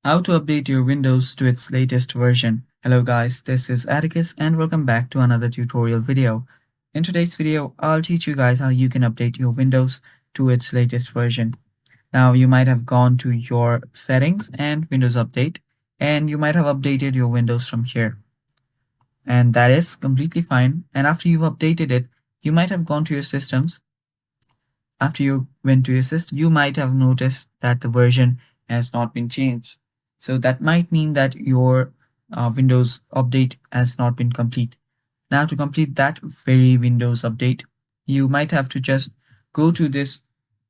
How to update your Windows to its latest version. Hello guys, this is Atticus and welcome back to another tutorial video. In today's video, I'll teach you guys how you can update your Windows to its latest version. Now you might have gone to your settings and Windows Update, and you might have updated your Windows from here. And that is completely fine. And after you've updated it, you might have gone to your systems. After you went to your system, you might have noticed that the version has not been changed. So that might mean that your Windows update has not been complete. Now to complete that very Windows update, you might have to just go to this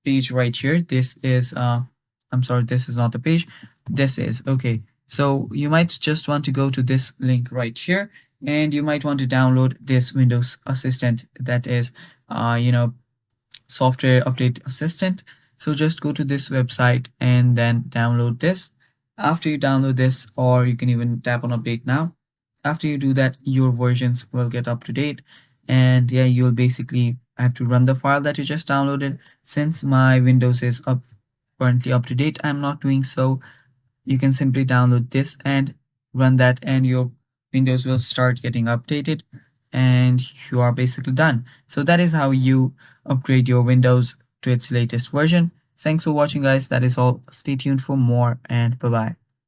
page right here. This is, I'm sorry, this is not the page. This is, okay. So you might just want to go to this link right here, and you might want to download this Windows Assistant that is, software update assistant. So just go to this website and then download this. After you download this, or you can even tap on update now. After you do that, your versions will get up to date. And yeah, you'll basically have to run the file that you just downloaded. Since my Windows is currently up to date, I'm not doing so. You can simply download this and run that, and your Windows will start getting updated and you are basically done. So that is how you upgrade your Windows to its latest version. Thanks for watching guys. That is all. Stay tuned for more, and bye bye.